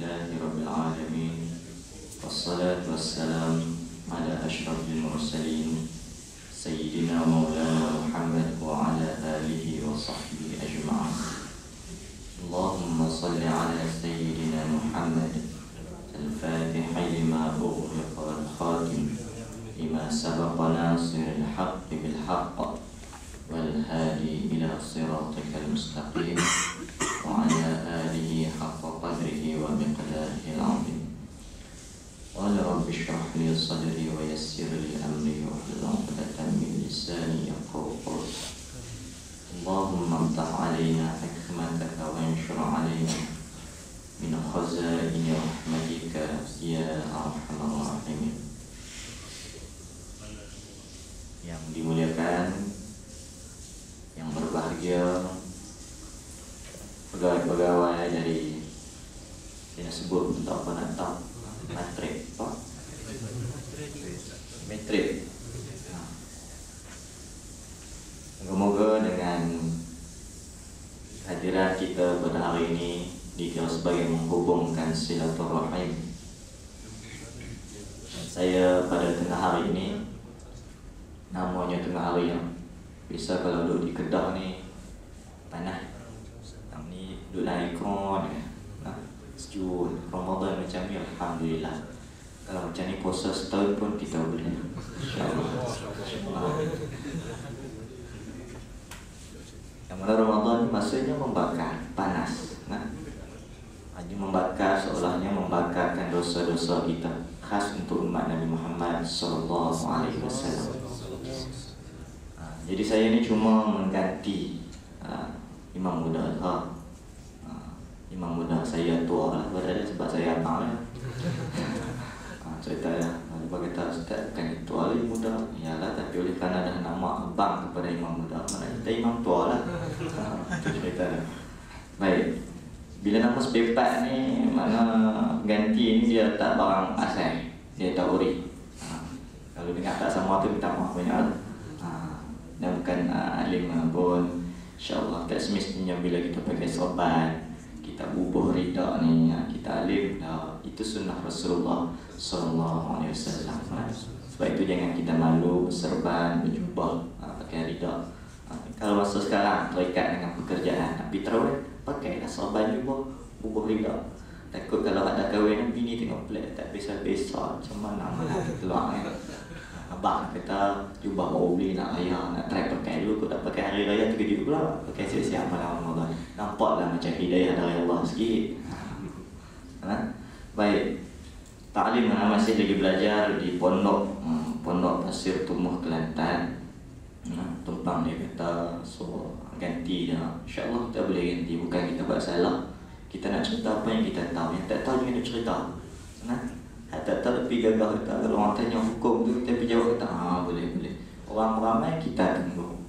Alhamdulillahi Rabbil Alamin. Wassalatu wassalam ala ashrafil mursalin Sayyidina Maulana Muhammad wa ala alihi wa sahbihi ajma'in. Allahumma salli ala Sayyidina Muhammad al-Fatihi lima ughliqa wal khatim lima sabaqa nasiril haqqi bil haqq wal hadi ila siratikal mustaqim wa ala alihi haqqa qadrihi wa miqdarihi al-'azim. Qala rabbi shrah li sadri wa yassir li amri wahlul 'uqdatam min lisani yafqahu qawli. Allahumma amtah 'alaina hikmataka wa anshur 'alaina min khazaini rahmatika ya arhamar rahimin. Yang dimuliakan, yang berbahagia, pegawai-pegawai dari dia sebut untuk apa nak tahu matrik apa? Metrik. Moga-moga dengan hadiran kita pada hari ini dikira sebagai menghubungkan silaturahim. Saya pada tengah hari ini, namanya tengah hari yang biasa kalau duduk di Kedah ni panas. Ni duduk dalam aircon sejuk. Ramadan macam ni alhamdulillah. Kalau macam ni puasa setahun pun kita boleh, insya-Allah. Yang mana Ramadan maksudnya membakar, panas. Hanya membakar, seolahnya membakarkan dosa-dosa kita, khas untuk umat Nabi Muhammad SAW. Jadi saya ni cuma mengganti Imam Muda. Imam Muda saya tua lah berada sebab saya abang lah. Cerita lah, bagi kata Ustaz kan tua lagi muda. Yalah, tapi oleh kerana dah nama abang kepada Imam Muda, mana kita Imam tua lah. Itu cerita lah. Baik, bila nama spare part ni, mana ganti ni dia tak barang asal, dia tak ori. Kalau dengar tak sama tu minta maaf banyak lah. Dan bukan alim pun, insyaAllah tak semestinya bila kita pakai sorban kita bubuh rida ni, kita alim dah. Itu sunnah Rasulullah SAW. Sebab itu jangan kita malu berserban, berjubah, pakai rida. Kalau masa sekarang terikat dengan pekerjaan, tapi terawih pakailah sorban jubah, bubuh rida. Takut kalau ada kahwin bini tengok pelik tak biasa-biasa, macam mana nak keluar kan. Abang kata jubah mau beli nak raya, nak try pakai dulu. Kau tak pakai hari raya terkejut pula, pakai siap-siap malam Ramadan. Nampaklah macam hidayah dari Allah sikit. Baik, ta'lim masih lagi belajar di Pondok Pasir Tumuh Kelantan. Tumpang dia kata so ganti dah. InsyaAllah kita boleh ganti, bukan kita buat salah. Kita nak cerita apa yang kita tahu, yang tak tahu jangan nak cerita. Tak tahu tapi gagah kata, kalau orang tanya hukum tu kita pergi jawab kata boleh. Orang ramai kita tunggu.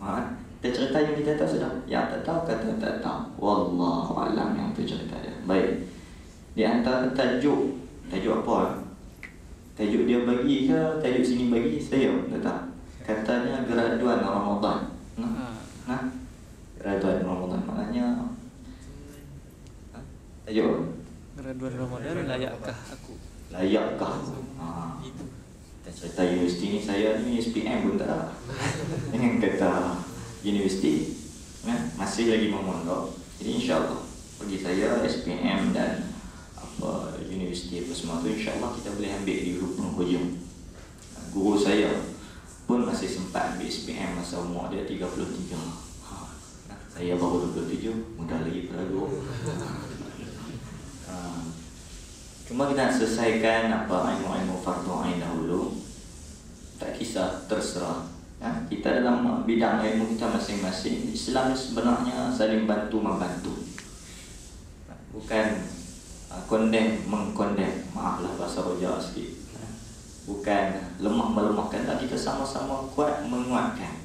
Kita cerita yang kita tahu sudah. Yang tak tahu kata tak tahu. Wallahu alam, yang tu cerita dia. Baik, di antara tajuk apa? Tajuk dia bagi ke tajuk sini bagi? Saya tak tahu. Katanya graduan Ramadan. Graduan Ramadan maknanya tajuk graduan Ramadan layakkah aku? Layakkah? Kita cerita universiti ni, saya ni SPM pun tak ada. Jangan kata universiti, masih lagi memondok. Jadi insyaAllah bagi saya SPM dan apa universiti apa semua tu insyaAllah kita boleh ambil di penghujung. Guru saya pun masih sempat ambil SPM masa umur dia 33. Saya baru 27, mudah lagi pada guru. Cuma kita nak selesaikan apa ilmu-ilmu fardu ain dahulu. Tak kisah, terserah. Kita dalam bidang ilmu kita masing-masing. Islam sebenarnya saling bantu membantu. Bukan mengkondem. Maaflah bahasa rojak sikit. Bukan lemah melemahkan, tapi kita sama-sama kuat menguatkan.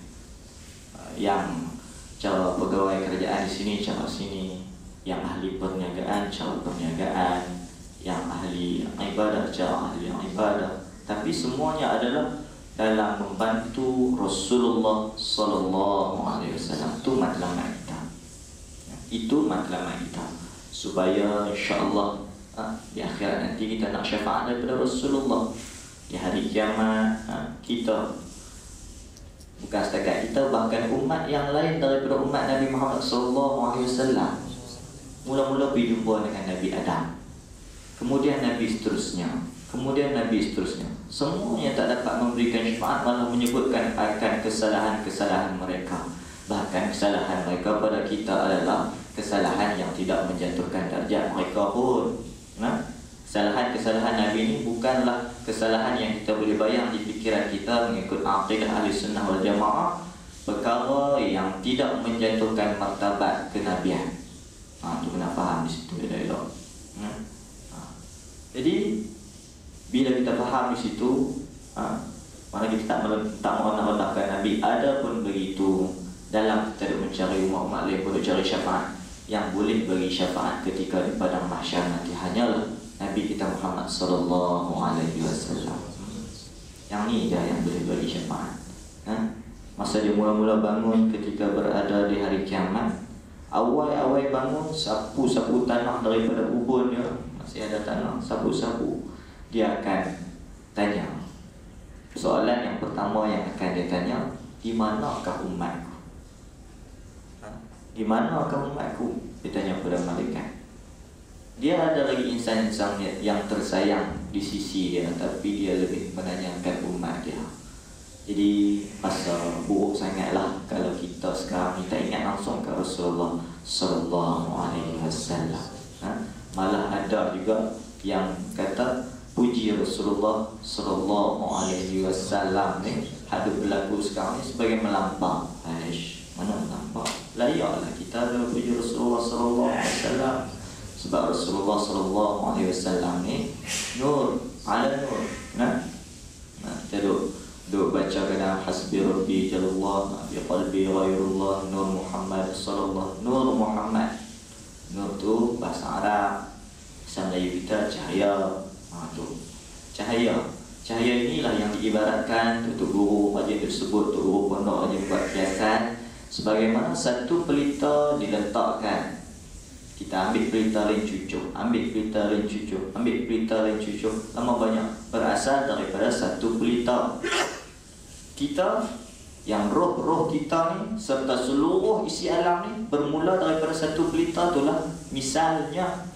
Yang cara pegawai kerajaan di sini, cara sini. Yang ahli perniagaan, cara perniagaan. Yang ahli ibadah, cara ahli ibadah. Tapi semuanya adalah dalam membantu Rasulullah SAW. Itu matlamat kita. Itu matlamat kita. Supaya insyaAllah Di akhirat nanti kita nak syafaat daripada Rasulullah. Di hari kiamat kita, bukan setakat kita, bahkan umat yang lain daripada umat Nabi Muhammad SAW, mula-mula pergi jumpa dengan Nabi Adam, kemudian Nabi seterusnya, kemudian Nabi seterusnya. Semuanya tak dapat memberikan syafaat, malah menyebutkan akan kesalahan-kesalahan mereka. Bahkan kesalahan mereka pada kita adalah kesalahan yang tidak menjatuhkan darjat mereka pun. Kesalahan-kesalahan Nabi ini bukanlah kesalahan yang kita boleh bayang di fikiran kita mengikut aqidah ahli sunnah wal jamaah, perkara yang tidak menjatuhkan martabat kenabian. Itu kena faham di situ ya elok. Jadi bila kita faham di situ, mana kita tak merendah-rendahkan Nabi. Ada pun begitu, dalam kita mencari umat-umat lain pun cari syafaat, yang boleh bagi syafaat ketika di padang mahsyar nanti hanyalah Nabi kita Muhammad sallallahu alaihi wasallam. Yang ni dia yang boleh bagi syafaat. Masa dia mula-mula bangun ketika berada di hari kiamat, awal-awal bangun sapu-sapu tanah daripada ubunnya, masih ada tanah, sapu-sapu. Dia akan tanya. Soalan yang pertama yang akan dia tanya, di manakah umatku? Di manakah umatku? Dia tanya kepada malaikat. Dia ada lagi insan-insan yang tersayang di sisi dia, tapi dia lebih menanyakan umat dia. Jadi pasal buruk sangatlah kalau kita sekarang ni tak ingat langsung ke Rasulullah sallallahu alaihi wasallam. Malah ada juga yang kata puji Rasulullah sallallahu alaihi wasallam ni ada berlaku sekarang ni sebagai melampau. Mana melampau? Layaklah kita ada puji Rasulullah sallallahu alaihi wasallam. Sebab Rasulullah sallallahu alaihi wasallam ni nur ala nur. Kita duk baca kena hasbi rabbi jalallah bi qalbi ghairullah nur Muhammad sallallahu. Nur Muhammad, nur tu bahasa Arab, bahasa Melayu kita cahaya. Tu cahaya. Cahaya inilah yang diibaratkan untuk guru wajib tersebut, untuk guru pondok wajib buat kiasan. Sebagaimana satu pelita diletakkan, kita ambil pelita lain cucuk, ambil pelita lain cucuk, ambil pelita lain cucuk, lama banyak berasal daripada satu pelita. Kita yang roh-roh kita ni serta seluruh isi alam ni bermula daripada satu pelita, itulah misalnya.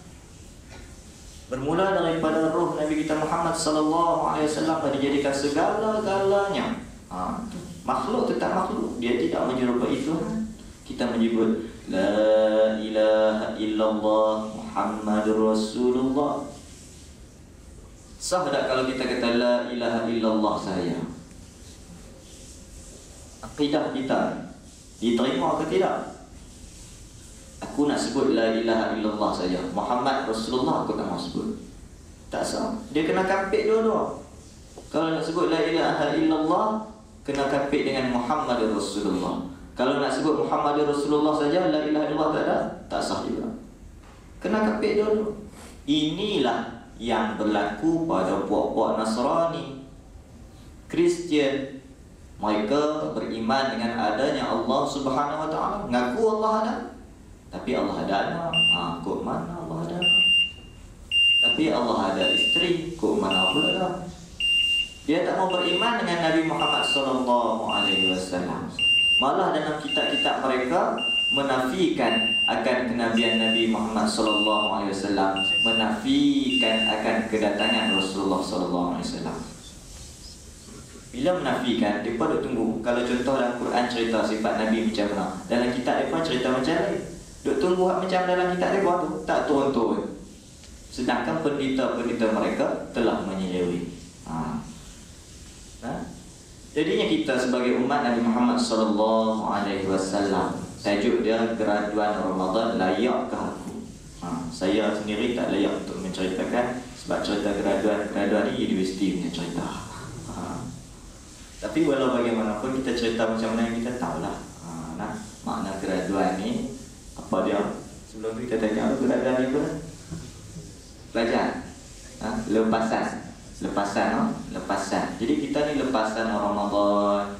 Bermula daripada roh Nabi kita Muhammad sallallahu alaihi wasallam yang dijadikan segala-galanya. Makhluk tetap makhluk, dia tidak menyerupai Tuhan. Kita menyebut la ilaha illallah Muhammadur Rasulullah. Sah tak kalau kita kata la ilaha illallah sahaja? Akidah kita diterima ke tidak? Aku nak sebut la ilaha illallah saja, Muhammad Rasulullah aku tak mau sebut. Tak sah. Dia kena kapit dua-dua. Kalau nak sebut la ilaha illallah, kena kapit dengan Muhammad Rasulullah. Kalau nak sebut Muhammad Rasulullah saja, la ilaha illallah tak ada, tak sah juga. Kena kapit dulu. Inilah yang berlaku pada puak-puak Nasrani, Kristian. Mereka beriman dengan adanya Allah Subhanahu wa taala, ngaku Allah ada. Tapi Allah ada anak. Kok mana Allah ada anak? Tapi Allah ada isteri, kok mana Allah ada? Dia tak mau beriman dengan Nabi Muhammad sallallahu alaihi wasallam. Malah dalam kitab-kitab mereka menafikan akan kenabian Nabi Muhammad sallallahu alaihi wasallam, menafikan akan kedatangan Rasulullah sallallahu alaihi wasallam. Bila menafikan, mereka duk tunggu. Kalau contoh dalam Quran cerita sifat Nabi macam mana, dalam kitab mereka cerita macam lain. Duk tunggu macam dalam kitab mereka tu, tak turun-turun. Sedangkan pendeta-pendeta mereka telah menyeleweng. Jadinya kita sebagai umat Nabi Muhammad sallallahu alaihi wasallam, tajuk dia graduan Ramadan, layakkah aku? Saya sendiri tak layak untuk menceritakan, sebab cerita graduan ni universiti punya cerita. Tapi walau bagaimanapun kita cerita macam mana yang kita tahulah. Makna graduan ni apa dia? Sebelum tu kita tanya apa graduan ni apa? Pelajar. Lepasan. Jadi kita ni lepasan Ramadan.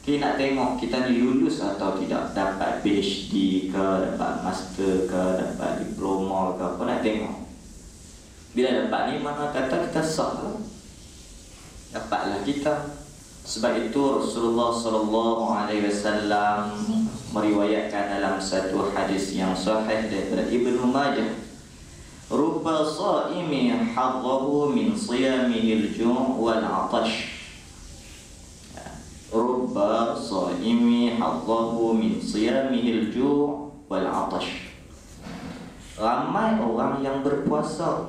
Kita nak tengok kita ni lulus atau tidak, dapat PhD ke, dapat master ke, dapat diploma ke, apa nak tengok. Bila dapat ni, mana kata kita sah lah. Dapatlah kita. Sebab itu Rasulullah SAW meriwayatkan dalam satu hadis yang sahih daripada Ibnu Majah, "Rubba shaimi hadzahu min siyamihi al-ju' wal 'atash." Rubba shaimi hadzahu min siyamihi al-ju' wal 'atash. Ramai orang yang berpuasa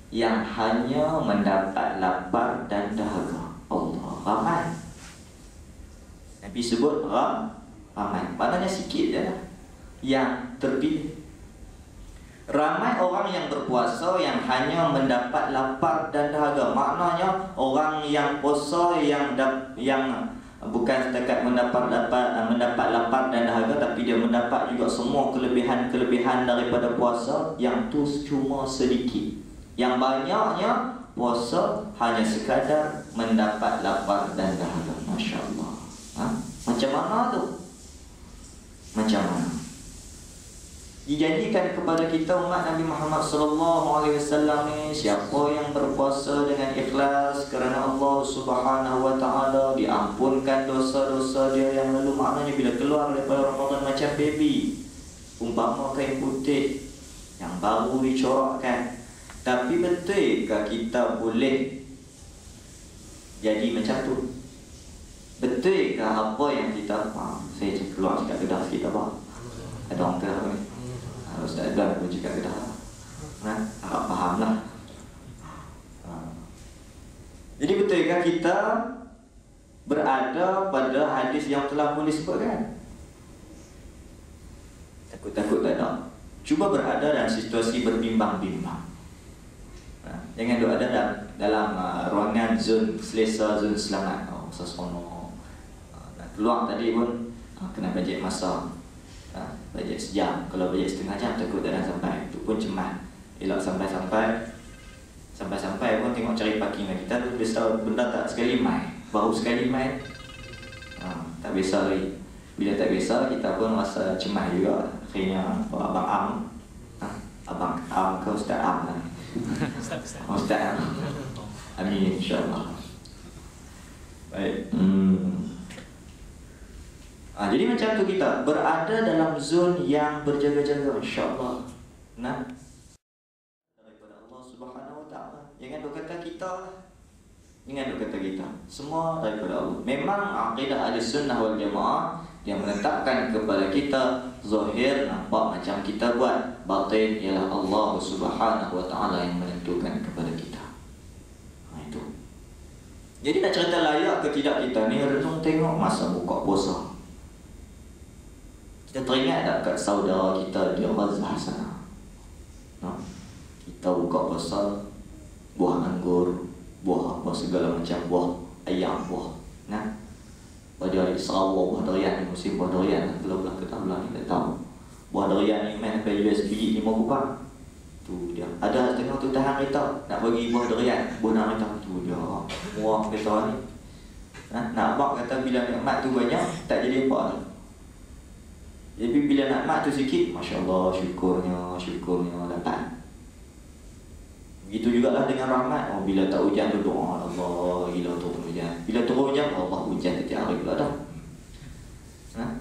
yang hanya mendapat lapar dan dahaga. Allah, ramai. Nabi sebut ramai, maknanya sikit je lah yang terpilih. Ramai orang yang berpuasa yang hanya mendapat lapar dan dahaga. Maknanya orang yang puasa yang bukan setakat mendapat lapar dan dahaga, tapi dia mendapat juga semua kelebihan-kelebihan daripada puasa, yang tu cuma sedikit. Yang banyaknya puasa hanya sekadar mendapat lapar dan dahaga. Masya Allah. Macam mana tu? Macam mana? Dijanjikan kepada kita umat Nabi Muhammad SAW ni, siapa yang berpuasa dengan ikhlas kerana Allah Subhanahu Wa Taala, diampunkan dosa-dosa dia yang lalu. Maknanya bila keluar daripada Ramadan macam baby, umpama kain putih yang baru dicorakkan. Tapi betulkah kita boleh jadi macam tu? Betulkah apa yang kita saya keluar cakap kedah sikit apa? Ada orang kedah ni. Ustaz Adlan pun cakap kedah. Harap fahamlah. Jadi betulkah kita berada pada hadis yang telah pun disebutkan? Takut-takut tak ada. Cuba berada dalam situasi berbimbang-bimbang. Jangan duduk ada dalam ruangan zon selesa, zon selamat. Seseronok. Nak keluar tadi pun kena bajet masa. Bajet sejam. Kalau bajet setengah jam takut tak nak sampai. Itu pun cemat. Elok sampai-sampai pun tengok cari parking lagi. Kita tu biasa benda tak sekali main. Baru sekali main. Tak biasa lagi. Bila tak biasa kita pun rasa cemat juga. Akhirnya Abang Am. Abang Am ke Ustaz Am lah. Ustaz Amin, insyaAllah. Baik. Jadi macam tu kita berada dalam zon yang berjaga-jaga, insyaAllah. Daripada Allah Subhanahu Wa Taala. Jangan duk kata kita lah. Jangan duk kata kita. Semua daripada Allah. Memang akidah Ahlussunnah wal Jamaah yang menetapkan kepada kita zahir nampak macam kita buat, batin ialah Allah Subhanahu Wa Taala yang menentukan kepada kita. Itu. Jadi nak cerita layak ke tidak kita ni, renung tengok masa buka puasa. Kita teringat tak kat saudara kita di Gaza sana? Kita buka puasa, buah anggur, buah apa segala macam, buah ayam, buah. Pada hari Sarawak, buah durian, musim buah durian. Kalau belah kita belah ni tak tahu. Buah durian ni main sampai US biji 5 rupang. Tu dia. Ada setengah tu tahan kereta nak bagi buah durian, buah kereta tu dia. Muah kereta ni. Nak bak kata bila nikmat tu banyak tak jadi apa dah. Jadi bila nikmat tu sikit, masya-Allah, syukurnya dapat. Begitu jugalah dengan rahmat. Bila tak hujan tu doa Allah, gila turun hujan. Bila turun hujan, Allah hujan setiap hari pula dah.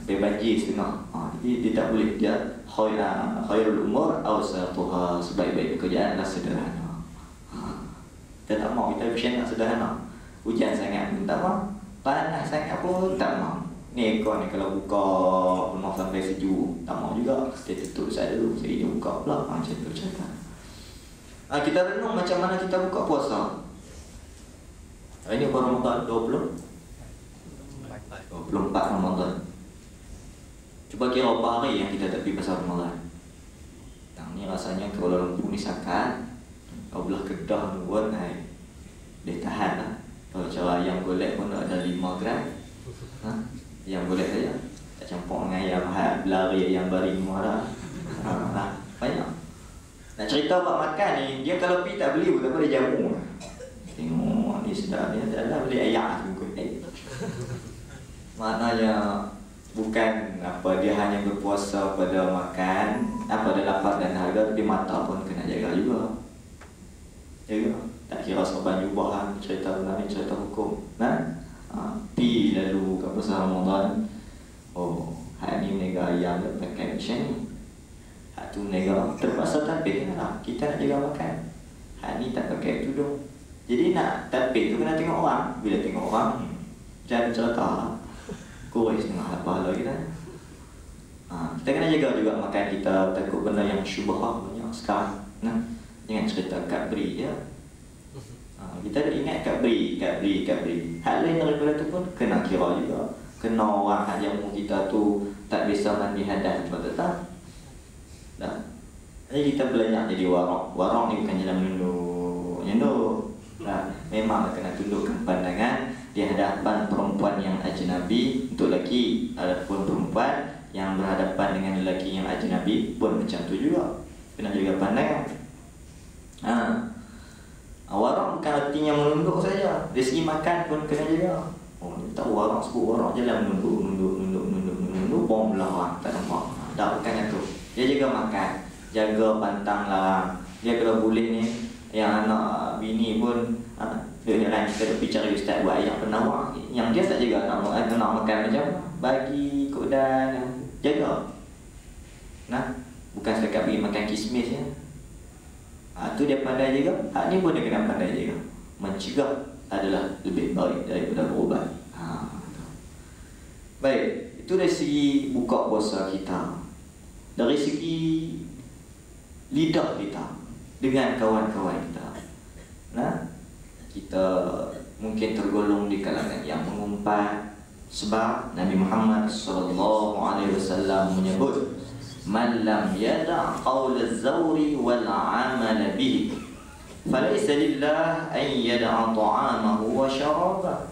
Banjir setengah. Jadi dia tak boleh. Dia khairul umur awsatuha, sebaik-baik pekerjaan adalah sederhana. Kita tak mau, kita nak sederhana. Hujan sangat pun tak mau, panas sangat pun tak mau. Ni ekor ni kalau buka rumah sampai sejuk, tak mau juga. Dia tutup saya dulu, saya buka pula. Macam tu cakap. Kita renung macam mana kita buka puasa. Hari ni bulan Ramadan 24 Ramadan. Cuba kira berapa hari yang kita tak pergi pasal Ramadan. Yang ni rasanya Kuala Lumpur ni sakat. Kau belah Kedah ni pun dia tahan lah. Kalau cara ayam golek pun ada 5 gram. Ayam golek saja. Tak campur dengan ayam berlari, ayam baring semua dah. Banyak. Nak cerita buat makan ni, dia kalau pergi tak beli pun, dia jamu. Tengok ni sedap, dia tak ada beli ayam tu. Maknanya bukan apa dia hanya berpuasa pada makan, pada lapar dan dahaga, tapi mata pun kena jaga juga. Ya, tak kira serban jubah, cerita benar, cerita hukum. Nah, pi lalu ke pasal Ramadan. Oh, hari ni menega ayam dan pakai macam ni. Hari tu menega terpaksa tapik lah. Kita nak jaga makan. Hari ni tak pakai tudung. Jadi nak tapik tu kena tengok orang. Bila tengok orang, jangan cerita. Kurang setengah pahala kita. Kita kena jaga juga makan kita. Takut benda yang syubhah banyak sekarang. Nah, jangan cerita kat beri ya. Kita ingat kat beri. Hal lain daripada tu pun kena kira juga. Kena orang hak jamu kita tu tak bisa mandi hadas betul tak? Dah. Jadi kita belajar jadi warak. Warak ni bukan jalan menunduk. Nah, memang kena tundukkan pandangan di hadapan perempuan yang ajnabi untuk lelaki, adapun perempuan yang berhadapan dengan lelaki yang ajnabi pun macam tu juga. Kena jaga pandangan. Warak bukan artinya menunduk saja. Dari segi makan pun kena jaga. Oh, dia tahu warak sebut warak jalan menunduk, bom belah orang tak nampak. Tak bukan itu. Dia jaga makan, jaga pantang larang. Dia kalau boleh ni, yang anak bini pun dia heran kita bicara ustaz buat ayat penawar. Yang dia tak jaga nak makan macam bagi kodan, jaga. Nah, bukan setakat pergi makan kismis ya. Tu dia pandai juga. Hak ni pun dia kena pandai juga. Mencegah adalah lebih baik daripada berubat. Baik, itu dari segi buka puasa kita. Dari segi lidah kita dengan kawan-kawan kita. Nah, kita mungkin tergolong di kalangan yang mengumpat sebab Nabi Muhammad SAW menyebut man lam yada' qawl az-zawri wal 'amal bihi falaysa lillah an yada'a ta'amahu wa syarabah.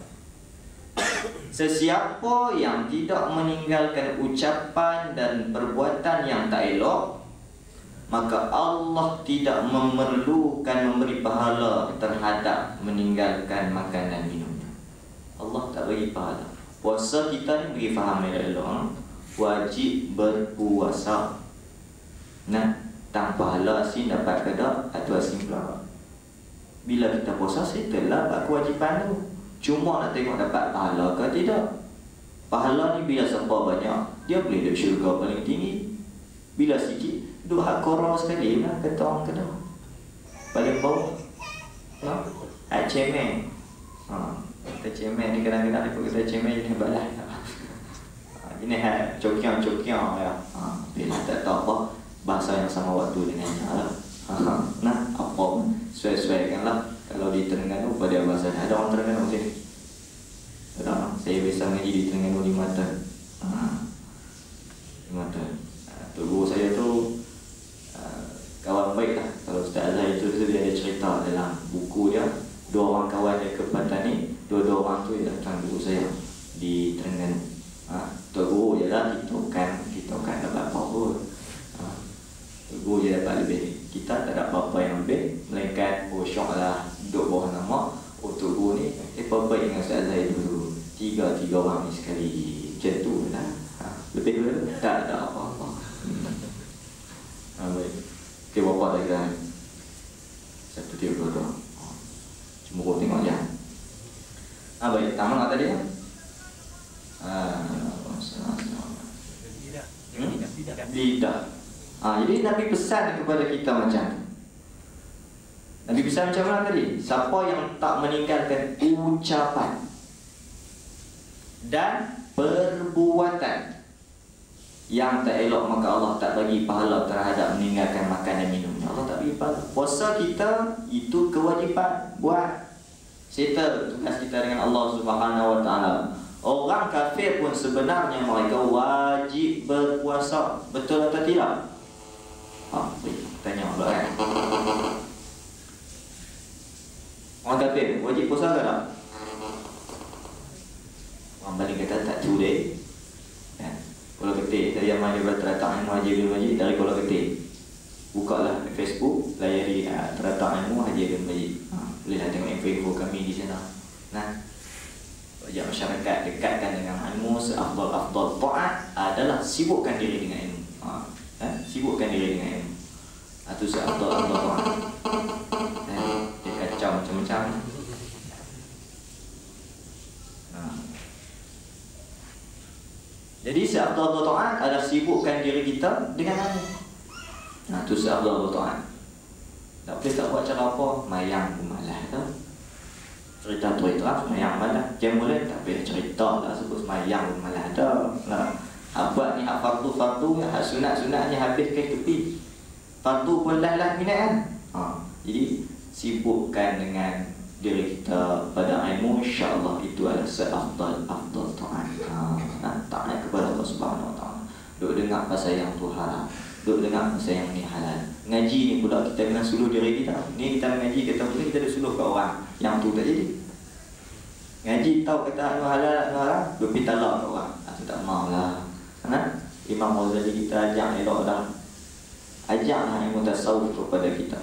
Sesiapa yang tidak meninggalkan ucapan dan perbuatan yang tak elok, maka Allah tidak memerlukan memberi pahala terhadap meninggalkan makan dan minumnya. Allah tak bagi pahala. Puasa kita ni bagi faham elok. Wajib berpuasa. Nah, tanpa pahala asin dapat kedak atau asin pula. Bila kita puasa, settle lah buat kewajipan tu. Cuma nak tengok dapat pahala ke tidak. Pahala ni bila siapa banyak, dia boleh duduk syurga paling tinggi. Bila sikit, duduk hak korang sekali lah, kata orang kena paling bawah. Hak cemen. Kita cemen ni kadang-kadang dia kata cemen jadi balas. Ini hak cokiang ya. Bila tak tahu apa bahasa yang sama waktu dengan lah. Nah, apa sesuaikanlah. Kalau di Terengganu pada bahasa ada orang Terengganu sini. Ada. Saya biasa ngaji di Terengganu di Mata. Di Mata. Tu guru saya tu kawan baik lah. Kalau Ustaz Azhar itu dia ada cerita dalam buku dia. Dua orang kawan dia ke Patani. Dua-dua orang tu yang datang guru saya di Terengganu. Tok guru je lah, kita kan dapat apa-apa. Tok guru je dapat lebih. Kita tak ada apa-apa yang lebih, melainkan syok lah duduk bawah nama. Tok guru ni apa-apa dengan Ustaz Azhar dulu. Tiga orang ni sekali. Macam tu lah. Lebih dulu tak ada apa-apa. Baik. Okay, berapa lagi dah? 1.32. Cuma kau tengok je. Baik, tamat lah tadi lah. Lidah. Jadi Nabi pesan kepada kita macam tu. Nabi pesan macam mana tadi? Siapa yang tak meninggalkan ucapan dan perbuatan yang tak elok, maka Allah tak bagi pahala terhadap meninggalkan makan dan minumnya. Allah tak bagi pahala. Puasa kita itu kewajipan. Buat settle tugas kita dengan Allah Subhanahu Wa Taala. Orang kafir pun sebenarnya mereka wajib berpuasa. Betul atau tidak? Tanya pula kan. Orang kafir wajib puasa ke tak? Orang balik kata tak culik. Kuala Ketir, saya amal daripada Teratak Ilmu Haji bin Majid dari Kuala Ketir. Bukalah Facebook, layari Teratak Ilmu Haji bin Majid. Bolehlah tengok info-info kami di sana. Nah, ajak masyarakat dekatkan dengan ilmu. Seafdal ta'at adalah sibukkan diri dengan ilmu. Sibukkan diri dengan ilmu. Itu seafdal ta'at. kacau macam-macam. Jadi seafdal taat adalah sibukkan diri kita dengan mana? Nah, tu seafdal taat. Tak boleh tak buat cara apa, mayang pun malas tu. Cerita tu ikhlas, mayang malas. Jangan boleh tak boleh cerita lah sebut mayang pun malas tu. Nah, apa ni hak fardu-fardu, hak sunat-sunat ni habis ke tepi. Fardu pun lah minat kan. Jadi sibukkan dengan diri kita pada ilmu, insya-Allah itu adalah seafdal taat. Taat kepada Allah Subhanahu Wa Taala. Duk dengar pasal yang Tuhan, duk dengar pasal yang ni halal. Ngaji ni pula kita kena suluh diri kita. Ni kita mengaji kita boleh kita duk suluh ke orang yang tu tak jadi. Ngaji tahu kata anu halal anu haram, duk pitala ke orang. Aku tak maulah. Imam Ghazali kita ajak elok dah. Ajaklah ilmu tasawuf kepada kita.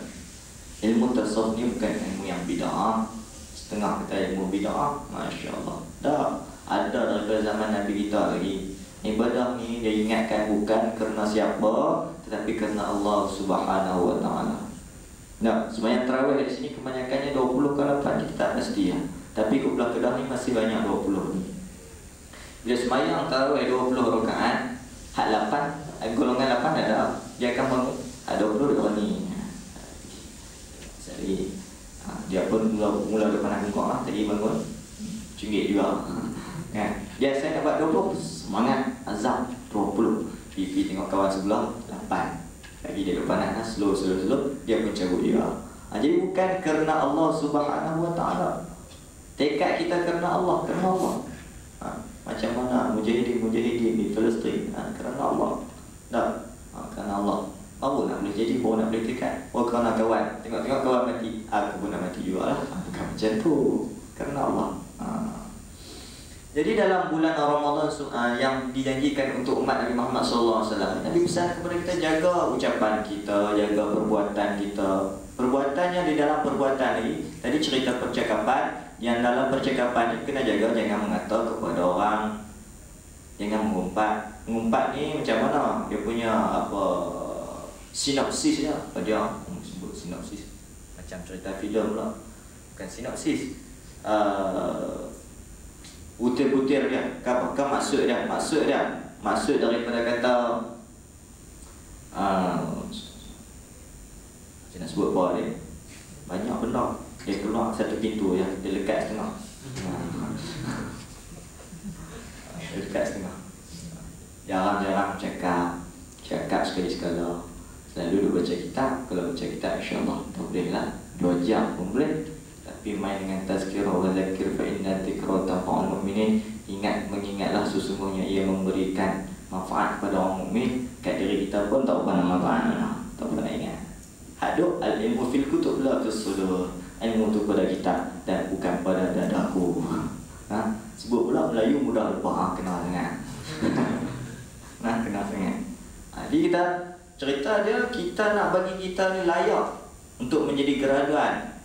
Ilmu tasawuf ni bukan ilmu yang bid'ah. Setengah kata ilmu bid'ah, masya-Allah. Dah ada daripada zaman Nabi kita lagi. Ibadah ni dia ingatkan bukan kerana siapa, tetapi kerana Allah Subhanahu Wa Taala. Nah, sembahyang tarawih di sini kebanyakannya 20 ke 8 kita tak pasti ya. Tapi Qiblah Kedah ni masih banyak 20 ni. Bila sembahyang tarawih 20 rakaat, hak 8, golongan 8 ada, dia akan bangun. Ada 20 dekat ni. Jadi dia pun mula depan aku kau lah, tadi bangun. Cingit juga. Kan? Biasa nak buat 20, semangat azam 20. Pipi tengok kawan sebelah 8. Lagi dia depan nak slow dia pun cabut juga. Jadi bukan kerana Allah Subhanahu Wa Taala. Tekad kita kerana Allah, macam mana mujahidin di Palestin, kerana Allah. Kerana Allah. Baru nak boleh jadi, baru nak boleh tekad. Kerana kawan. Tengok kawan mati, aku pun nak mati juga lah. Bukan macam tu. Kerana Allah. Jadi dalam bulan Ramadan yang dijanjikan untuk umat Nabi Muhammad SAW, Nabi pesan kepada kita jaga ucapan kita, jaga perbuatan kita. Perbuatannya di dalam perbuatan ini, tadi cerita percakapan, yang dalam percakapan ini kena jaga jangan mengata kepada orang, jangan mengumpat. Mengumpat ni macam mana? Dia punya apa sinopsis ya, dia sebut sinopsis. Macam cerita filem pula. Bukan sinopsis. Butir-butir dia. Apa maksud dia? Maksud daripada kata saya nak sebut apa dia. Banyak benda. Dia keluar satu pintu ya, dia lekat setengah. Dia lekat setengah. Jarang-jarang cakap sekali-sekala. Selalu duduk baca kitab. Kalau baca kitab insya-Allah tak boleh lah 2 jam pun boleh. Tapi main dengan tazkirah wa zakir fa inna dzikra tanfa'ul mu'minin. Mengingatlah sesungguhnya ia memberikan manfaat kepada orang mukmin. Kat diri kita pun tak pernah manfaat, tak pernah ingat. Haduk al-ilmu fil kutub la fis sudur. Ilmu tu pada kitab dan bukan pada dadaku. Sebut pula Melayu mudah lupa, kenal sangat. Kenal sangat. Jadi kita cerita dia, kita nak bagi kita ni layak untuk menjadi graduan.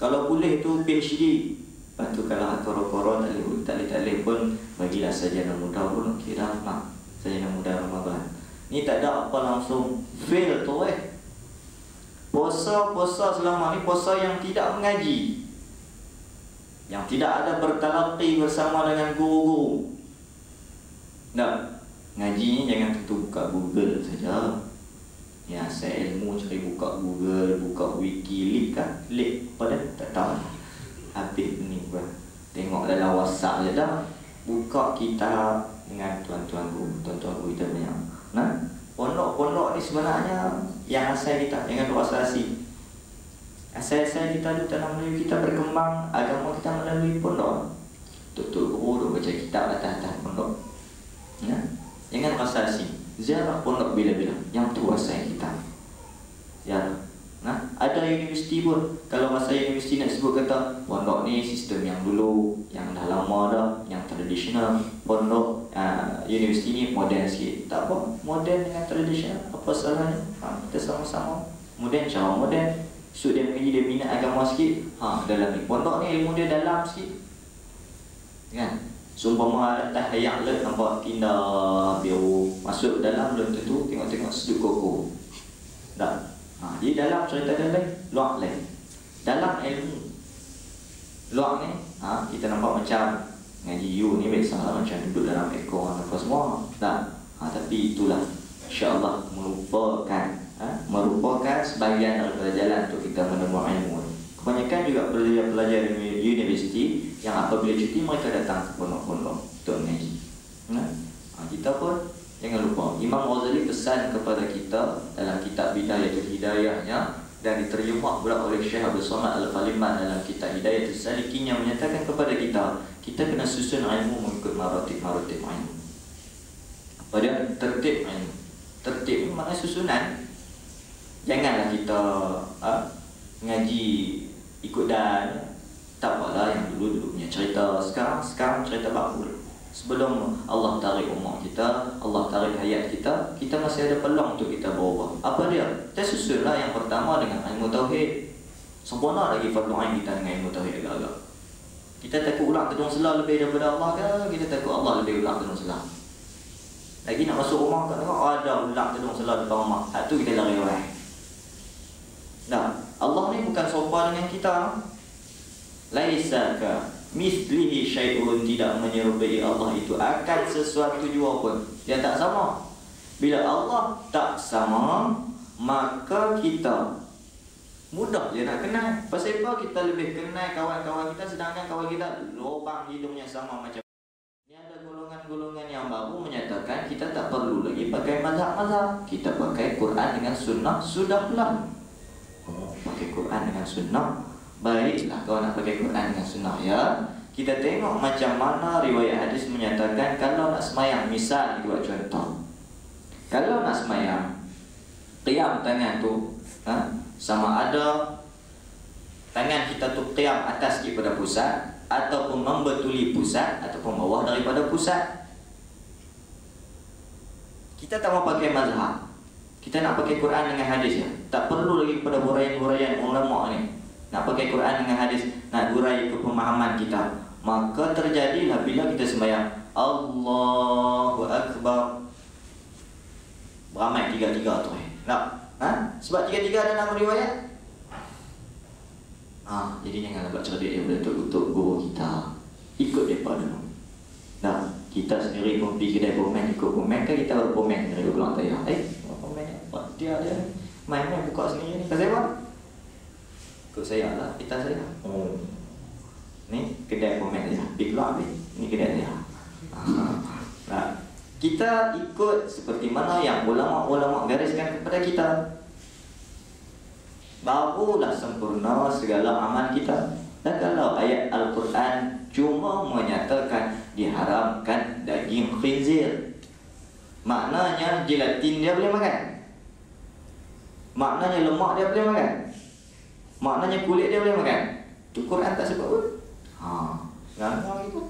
Kalau boleh tu PhD. Lepas tu kalau koro-koro tak boleh pun bagilah sarjana muda pun kira mak. Sarjana muda Ramadan. Ni tak ada apa langsung fail tu Puasa selama ni puasa yang tidak mengaji, yang tidak ada bertalaqi bersama dengan guru-guru. Ngaji ni jangan tentu buka Google saja. Ya, saya ilmu cari buka Google, buka Wiki, link apa dah? Tak tahu. Habis ni buat. Tengok dalam WhatsApp je dah. Buka kitab dengan tuan-tuan guru kita banyak. Pondok-pondok ni sebenarnya yang asal kita, jangan duk asasi. Asal-asal kita tu dalam Melayu kita berkembang, agama kita melalui pondok. Tok-tok guru duk baca kitab atas pondok. Jangan asasi. Ziarah pondok bila-bila. Yang tu asal kita. Ziarah. Ada universiti pun. Kalau masa universiti nak sebut kata pondok ni sistem yang dulu, yang dah lama dah, yang tradisional. Pondok universiti ni moden sikit. Tak apa, moden dengan tradisional apa salahnya? Kita sama-sama moden, cara moden. So dia mengaji, dia minat agama sikit. Dalam ni pondok ni ilmu dia dalam sikit. Kan? Sumpama atas hayang le nampak indah biru, masuk dalam belum tentu tengok-tengok sedut koko. Dah. Jadi dalam cerita dia lain, luar lain. Dalam ilmu Luak ni, kita nampak macam ngaji you ni biasalah macam duduk dalam ekor apa semua. Tak. Tapi itulah insya-Allah merupakan sebahagian daripada jalan untuk kita menemui ilmu. Kebanyakan juga pelajar-pelajar universiti yang apabila cuti mereka datang ke pondok-pondok untuk mengaji. Kita pun jangan lupa Imam Ghazali pesan kepada kita dalam kitab Bidayatul Hidayahnya dan diterjemah pula oleh Syekh Abdul Somad Al-Faliman dalam kitab Hidayatul Salikin yang menyatakan kepada kita kena susun ilmu mengikut maratib ilmu. Pada tertib ilmu. Tertib ni maknanya susunan. Janganlah kita ngaji ikut dan tak apalah yang dulu punya cerita, sekarang cerita baru. Sebelum Allah tarik umur kita, Allah tarik hayat kita, kita masih ada peluang untuk kita berubah. Apa dia? Kita susunlah yang pertama dengan ilmu tauhid. Sempurna lagi fardu ain kita dengan ilmu tauhid agak-agak. Kita takut ulang tudung selah lebih daripada Allah ke? Kita takut Allah lebih ulang tudung selah. Lagi nak masuk rumah tak tengok ada ulang tudung selah depan rumah. Hak tu kita lari orang. Nah, Allah ni bukan serupa dengan kita. Laisa ka mislihi syai'un, tidak menyerupai Allah itu akan sesuatu jua pun. Dia tak sama. Bila Allah tak sama, maka kita mudah je nak kenal. Pasal apa kita lebih kenal kawan-kawan kita sedangkan kawan kita lubang hidungnya sama macam. Ini ada golongan-golongan yang baru menyatakan kita tak perlu lagi pakai mazhab-mazhab. Kita pakai Quran dengan sunnah sudahlah. Pakai Quran dengan sunnah. Baiklah kalau nak pakai Quran dengan sunnah ya. Kita tengok macam mana riwayat hadis menyatakan kalau nak semayang, misal buat contoh. Kalau nak semayang, qiyam tangan tu sama ada tangan kita tu qiyam atas daripada pusat ataupun membetuli pusat ataupun bawah daripada pusat. Kita tak mau pakai mazhab. Kita nak pakai Quran dengan hadis ya. Tak perlu lagi kepada huraian-huraian ulama ni. Nak pakai Quran dengan hadis, nak gurai ke pemahaman kita. Maka terjadilah bila kita sembahyang Allahu Akbar, beramai tiga-tiga tu. Sebab tiga-tiga ada nama riwayat. Jadi janganlah buat cerdik daripada untuk guru kita. Ikut mereka dulu. Nah, kita sendiri pun pergi kedai pomen, ikut pomen kan kita baru pomen dari pulang tayar. Pomen dia main-main buka sendiri ni. Pasal apa? Ikut saya lah, kita saya. Ni kedai pomen dia. Pergi keluar habis. Ni kedai dia. Nah, kita ikut seperti mana yang ulama-ulama gariskan kepada kita. Barulah sempurna segala amal kita. Dan kalau ayat Al-Quran cuma menyatakan diharamkan daging khinzir, maknanya gelatin dia boleh makan, maknanya lemak dia boleh makan, maknanya kulit dia boleh makan. Itu Quran tak sebut pun. Nganga itu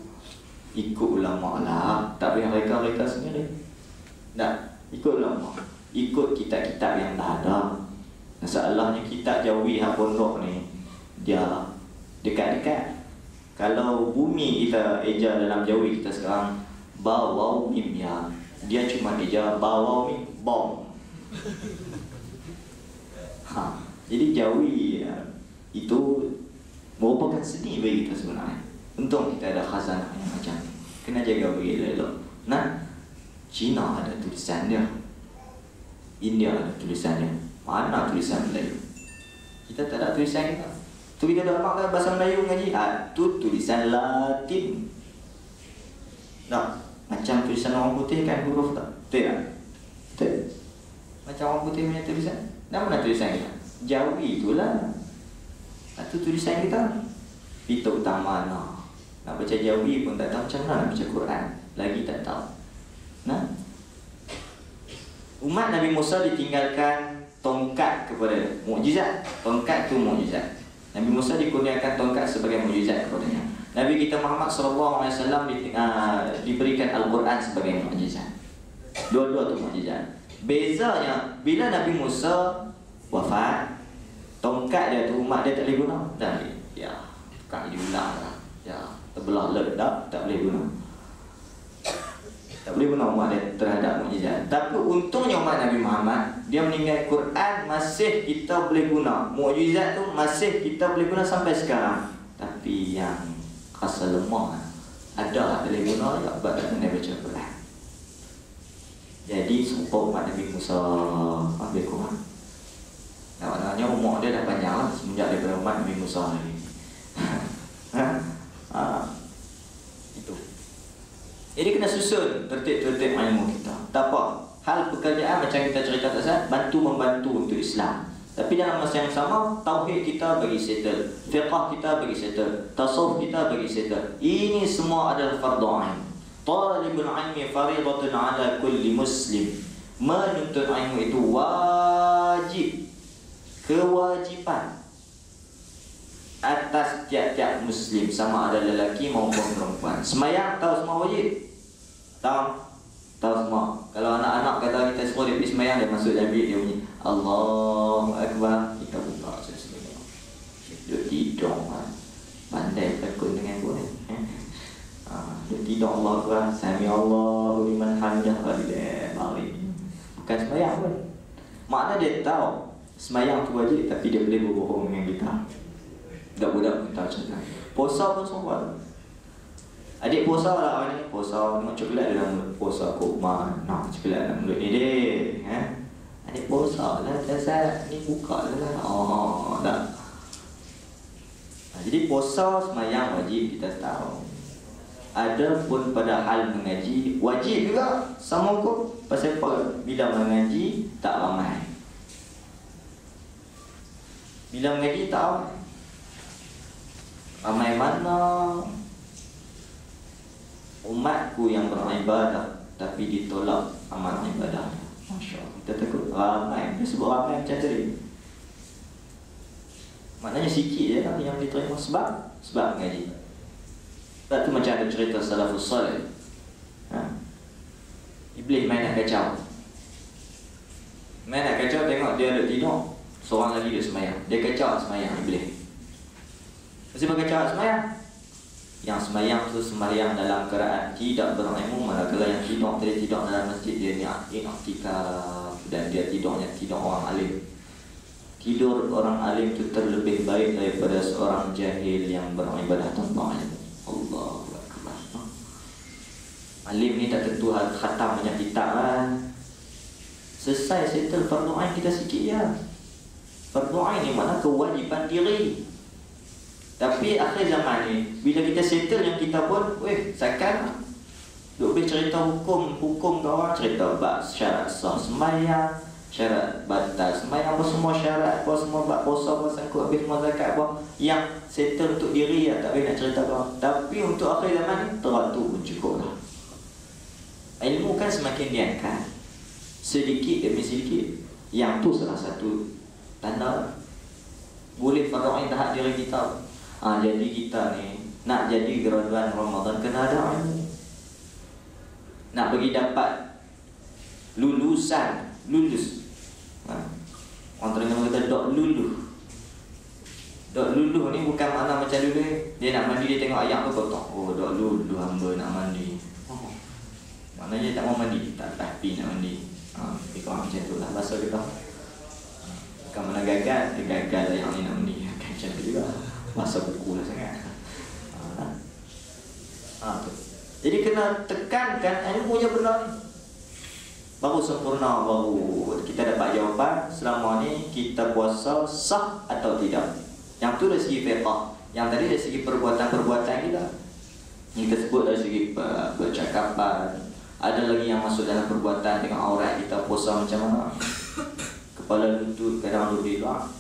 ikut ulama lah, tak payah mereka sendiri. Tak, ikut ulama, ikut kitab-kitab yang dah ada. Masalahnya kitab Jawi hak pondok ni dia dekat-dekat. Kalau bumi kita eja dalam Jawi kita sekarang bawau mim ya, dia cuma eja bawau mim bom. Jadi Jawi itu merupakan seni bagi kita sebenarnya. Untung kita ada khazanah yang macam ni. Kena jaga bagi elok. Nah, Cina ada tulisan dia, India ada tulisan dia. Mana tulisan Melayu? Kita tak ada tulisan kita. Tu kita dah makan bahasa Melayu ngaji. Tu tulisan Latin. Tak, macam tulisan orang putih kan huruf tak? Betul tak? Betul. Macam orang putih punya tulisan. Dan mana tulisan kita? Jawi itulah. Tu tulisan kita. Itu utama nah. Nak baca Jawi pun tak tahu macam mana nak baca Quran. Lagi tak tahu. Nah, umat Nabi Musa ditinggalkan tongkat kepada mukjizat. Tongkat tu mukjizat. Nabi Musa dikurniakan tongkat sebagai mukjizat kepadanya. Nabi kita Muhammad sallallahu alaihi wasallam diberikan Al-Quran sebagai mukjizat. Dua-dua tu mukjizat. Bezanya bila Nabi Musa wafat, tongkat dia tu umat dia tak boleh guna. Dan ya, tukang diulang lah. Ya, terbelah ledak, tak boleh guna. Tak boleh guna umat dia terhadap mukjizat. Tapi untungnya umat Nabi Muhammad, dia meninggal Quran masih kita boleh guna. Mukjizat tu masih kita boleh guna sampai sekarang. Tapi tapi yang rasa lemah ada boleh guna ya buat kena baca Quran. Jadi serupa umat Nabi Musa ambil Quran. Nah, maknanya umur dia dah panjang lah semenjak daripada umat Nabi Musa lagi. Itu. Jadi kena susun tertib-tertib ilmu kita. Tak apa. Hal pekerjaan macam kita cerita tadi, bantu-membantu untuk Islam. Tapi dalam masa yang sama, tauhid kita bagi settle, fiqh kita bagi settle, tasawuf kita bagi settle. Ini semua adalah fardu ain. Talibul ilmi fariidatun ala kulli muslim. Menuntut ilmu itu wajib, kewajiban atas tiap-tiap muslim, sama ada lelaki maupun perempuan. Semayang tahu semua wajib? Tahu semua. Kalau anak-anak kata kita semua dia pergi semayang, dia masuk dalam bilik dia bunyi Allahu Akbar, kita buka sesuatu. Dia tidur pandai takut dengan boleh. Dia tidur Allahu Akbar, sami Allahu liman hamidah, balik. Bukan semayang pun. Makna dia tahu semayang tu wajib, tapi dia boleh berbohong dengan kita. Budak-budak kita macam puasa pun semua. Adik puasa lah ni, puasa tengok coklat dalam mulut, puasa kurma, nak coklat dalam mulut ni dek. Adik puasa lah, biasa ni buka lah. Oh, tak. Jadi puasa semayang wajib kita tahu. Ada pun pada hal mengaji wajib juga sama kok. Pasal bila mengaji tak ramai. Bila mengaji tak ramai. Ramai mana umatku yang beribadah tapi ditolak amal ibadah. Masya Allah. Kita takut ramai. Dia sebut ramai macam tadi. Maknanya sikit je lah yang diterima sebab mengaji. Sebab tu macam ada cerita salafus salih. Iblis main nak kacau. Tengok dia ada tidur, seorang lagi dia semayang. Dia kacau semayang Iblis. Sebab kacau semayang. Yang semayang tu semayang dalam keadaan tidak berilmu, manakala yang tidur tadi tidur dalam masjid dia ni i'tikaf, dan dia tidurnya tidur orang alim. Tidur orang alim tu terlebih baik daripada seorang jahil yang beribadah tanpa ilmu. Allahu Akbar. Alim ni tak tentu khatam banyak kitab lah. Selesai settle fardu ain kita sikit ya. Fardu ain ni makna kewajiban diri. Tapi akhir zaman ni, bila kita settle yang kita pun, seakan duk boleh cerita hukum kawan, cerita bab syarat sah semayang, syarat batal semayang, apa semua syarat, apa semua bab puasa, apa sangkut habis semua zakat, apa yang settle untuk diri ya, tak boleh nak cerita kawan. Tapi untuk akhir zaman ni, teratu pun cukup lah. Ilmu kan semakin diangkat, sedikit demi sedikit. Yang tu salah satu tanda boleh fardu ain tahap diri kita. Jadi kita ni nak jadi graduan Ramadan kena ada ilmu. Nak bagi dapat lulus. Orang Terengganu kata dok luluh. Dok luluh ni bukan makna macam dulu dia nak mandi, dia tengok ayat tu kotor. Oh, dok luluh hamba nak mandi. Maknanya dia tak mau mandi, tak tapi nak mandi. Lebih kurang macam tu lah bahasa kita. Bukan mana gagal, dia gagal yang ni nak mandi. Macam tu juga. Masa buku lah sangat. Jadi kena tekankan ilmunya benar ni. Baru sempurna, baru kita dapat jawapan selama ni kita puasa sah atau tidak. Yang tu dari segi fiqh, yang tadi dari segi perbuatan-perbuatan kita. Yang kita sebut dari segi percakapan. Ada lagi yang masuk dalam perbuatan dengan aurat kita, puasa macam mana. Kepala lutut kadang lutut luar.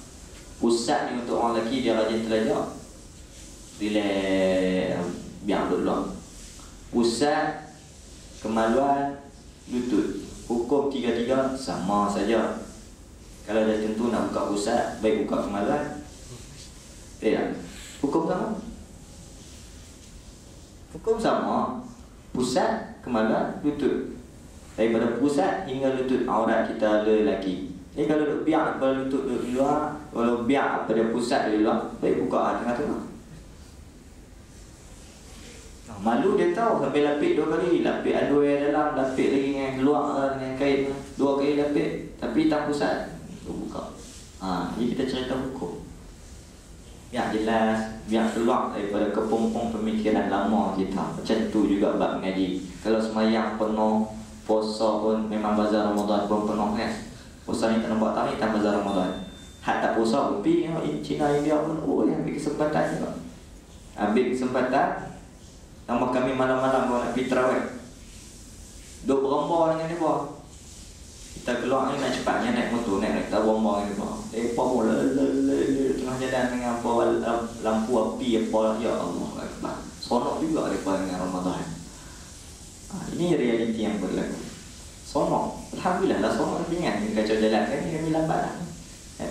Pusat ni untuk orang lelaki, dia rajin terlajak, relax, biar duduk. Pusat kemaluan lutut, hukum tiga-tiga sama saja. Kalau dah tentu nak buka pusat, baik buka kemaluan. Tak? Hukum sama. Hukum sama. Pusat kemaluan lutut. Daripada pusat hingga lutut aurat kita lelaki. Jadi kalau duduk biar kepala lutut duduk di luar, kalau biar pada pusat di luar, baik buka tengah-tengah. Malu dia tahu, sampai lapik 2 kali, lapik underwear dalam, lapik lagi dengan luar dengan kain, 2 kali lapik, tapi tak pusat, buka. Jadi kita cerita hukum. biar jelas, biar keluar daripada kepompong pemikiran lama kita. Macam tu juga bab mengaji. Kalau semayang penuh, puasa pun memang bazar Ramadan pun penuh kan. Puasa ni tak nampak tak ni tak bazar Ramadan. Hak tak puasa pun pergi Cina India pun ambil kesempatan juga. Ambil kesempatan. Nama kami malam-malam kau nak pergi terawih. Duk beromba dengan dia buah. Kita keluar ni nak cepatnya naik motor, naik kereta bomba ni buah. Pom tengah jalan dengan apa lampu api apa, ya Allah Akbar. Sonok juga daripada dengan Ramadan. Ini realiti yang berlaku. Sonok. Alhamdulillah lah sonok ringan. Ini kacau jalan kan, ini kami lambat lah.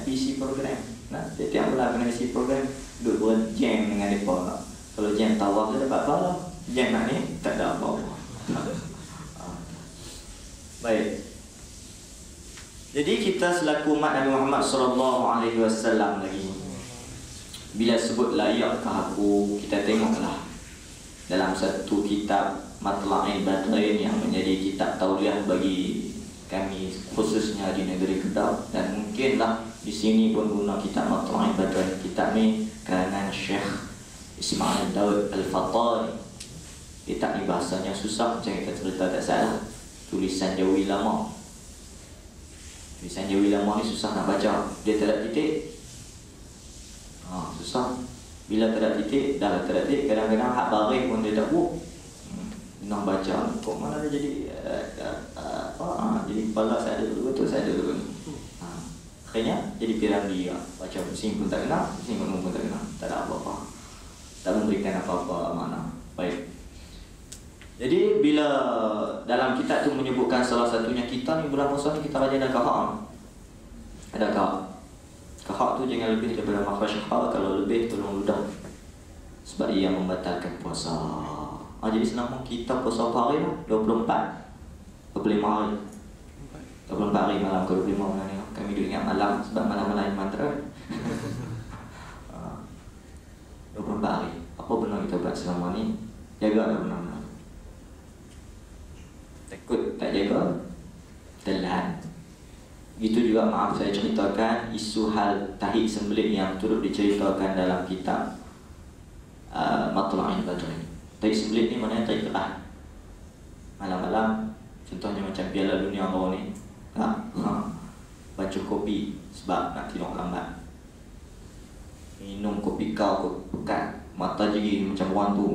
PC program. Nah, setiap bulan kena isi program. Duduk berjam dengan mereka. Kalau jam tawaf dia dapat pahala. Jam nak ni tak ada apa-apa. Baik. Jadi kita selaku umat Nabi Muhammad SAW lagi, bila sebut layakkah aku, kita tengoklah dalam satu kitab Matla'il Badrain yang menjadi kitab tauliah bagi kami khususnya di negeri Kedah, dan mungkinlah di sini pun guna kitab Matla'il Badrain. Kitab ni karangan Syekh Ismail Daud Al-Fatari. Kitab ni bahasanya susah, macam kita cerita tak salah, tulisan Jawi lama. Tulisan Jawi lama ni susah nak baca. Dia tak ada titik, susah. Bila tak ada titik, dah tak ada titik, kadang-kadang hak baris pun dia tak buat. Nak baca, kok mana dia jadi jadi kepala saya ada dulu, betul saya ada dulu ni. Akhirnya jadi piramidi. Baca pusing pun tak kenal, pusing pun tak kenal. Tak ada apa-apa, tak memberikan apa-apa makna. Baik. Jadi bila dalam kitab tu menyebutkan salah satunya, kita ni bulan puasa ni kita rajin ada kahak. Ada kahak. Kahak tu jangan lebih daripada makhraj kahak. Kalau lebih tolong ludah, sebab ia membatalkan puasa. Jadi senang kita puasa berapa hari lah? 24 25 hari. 24 hari malam ke 25 malam ni. Kami duduk ingat malam sebab malam-malam mantra. 24 hari. Apa benar kita buat selama ni? Jaga benar-benar. Takut tak jaga, telan. Itu juga maaf saya ceritakan isu hal tahid sembelih yang turut diceritakan dalam kitab Matla'il Badrain. Tahid sembelih ni maknanya tahid kerah. Malam-malam, contohnya macam Piala Dunia bawah ni, baca kopi sebab nak tidur lambat. Minum kopi kau pekat, mata jegi macam orang tu.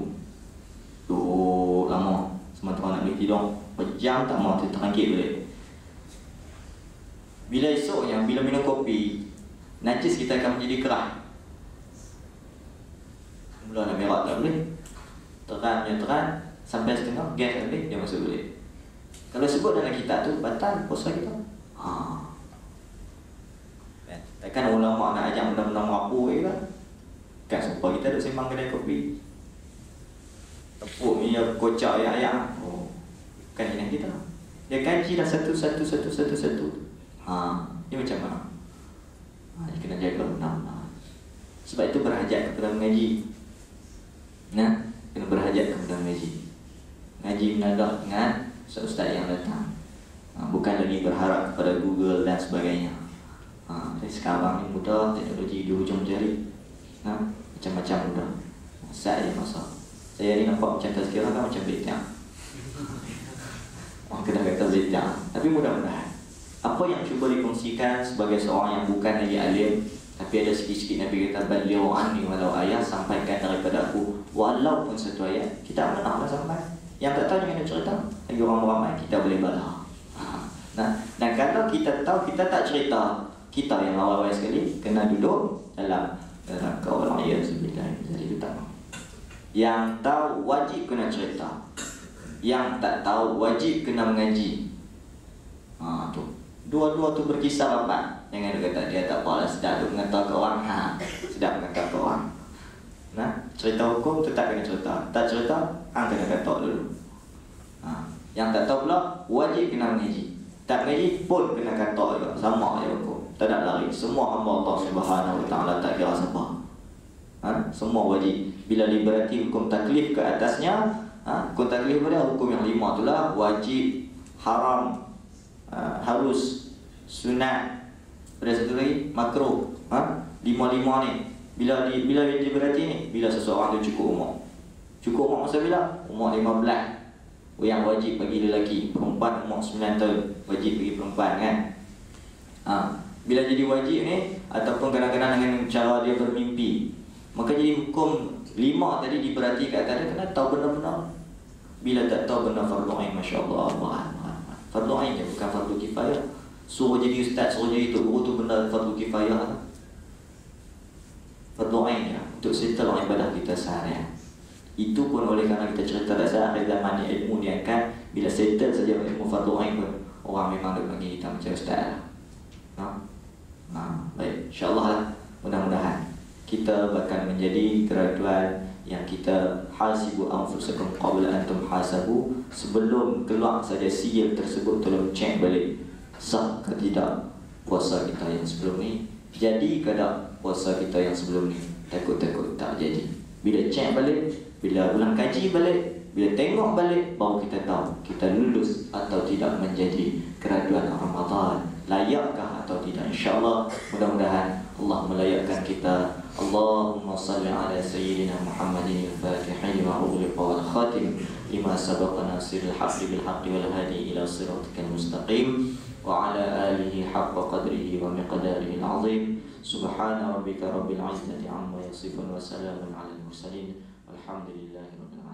Duduk lama, sementara nak boleh tidur. Berjam tak mau terangkit boleh. Bila esoknya, bila minum kopi, najis kita akan menjadi kerah. Mula nak merah tak boleh. Teran, sampai setengah, gas tak boleh, dia masuk boleh. Kalau sebut dalam kitab tu, batal puasa kita. Takkan ulama nak ajak benda-benda merapu kan? Kan supaya kita duduk sembang kedai kopi. Tepuk ni, kocak ayak-ayak. Kan dengan kita. Dia kaji dah satu. Dia macam mana? Dia kena jaga benar-benar. Sebab itu berhajat kepada mengaji. Kena berhajat kepada mengaji. Ngaji menadah dengan ustaz yang datang. Bukan lagi berharap kepada Google dan sebagainya. Sekarang ni mudah, teknologi di hujung jari. Macam-macam mudah. Ustaz yang masak. Saya ni nampak macam tazkirah kan, macam betiang. Orang kena kata betiang. Tapi mudah-mudahan apa yang cuba dikongsikan sebagai seorang yang bukan lagi alim, tapi ada sikit-sikit Nabi kata balighu anni walau ayat, sampaikan daripada aku walaupun satu ayat. Kita menang dah sampai. Yang tak tahu jangan cerita. Lagi orang ramai kita boleh bala. Dan kalau kita tahu kita tak cerita, kita yang awal-awal sekali kena duduk dalam neraka orang ya sebilah. Jadi kita yang tahu wajib kena cerita, yang tak tahu wajib kena mengaji. Tu dua-dua tu berkisar rapat. Jangan dia kata dia tak apalah, sedap duk mengata ke orang. Sedap mengata ke orang. Cerita hukum tu tak kena cerita. Tak cerita, kena kata dulu. Yang tak tahu pula wajib kena mengaji. Tak mengaji pun kena kata juga. Sama je hukum. Tak ada lari. Semua hamba Allah Subhanahu Wa Taala tak kira siapa. Semua wajib. Bila liberati hukum taklif ke atasnya, hukum taklif pada hukum yang 5 itulah wajib, haram, harus, sunat, pada satu lagi makruh. 5 ni Bila berarti ni, bila seseorang tu cukup umur. Cukup umur masa bila? Umur 15. Yang wajib bagi lelaki. Perempuan umur 9 tahun wajib bagi perempuan kan. Bila jadi wajib ni, ataupun kadang-kadang dengan cara dia bermimpi, maka jadi hukum 5 tadi diperhatikan. Tak ada kena tahu benar-benar. Bila tak tahu benar fardu ain, Masya Allah, fardu ain je, bukan fardu kifayah. Suruh jadi ustaz, suruh jadi guru tu benar fardu kifayah. Fardu ain ya, untuk settle ibadah kita seharian. Itu pun oleh kerana kita cerita dah akhir zaman ni ilmu ni akan bila settle saja ilmu fardu ain pun orang memang nak bagi kita macam ustaz. Baik, insya-Allah lah. Mudah-mudahan kita bakal menjadi graduan yang kita hasibu anfusakum qabla an tumhasabu, sebelum keluar saja sial tersebut tolong cek balik sah ke tidak puasa kita yang sebelum ni, jadi ke tak puasa kita yang sebelum ni. Takut-takut tak jadi. Bila cek balik, bila ulang kaji balik, bila tengok balik, baru kita tahu kita lulus atau tidak menjadi graduan Ramadan. Layakkah atau tidak? InsyaAllah, mudah-mudahan Allah melayakkan kita. Allahumma salli ala Sayyidina Muhammadin al-Fatihi lima ughliqa wal khatim lima sabaqa nasiril haqqi bil haqqi wal hadi ila siratikal mustaqim wa ala alihi haqqa qadrihi wa miqdarihi al-azim. Subhana rabbika rabbil izzati amma yasifun wa salamun ala al-mursalin walhamdulillahi rabbil alamin.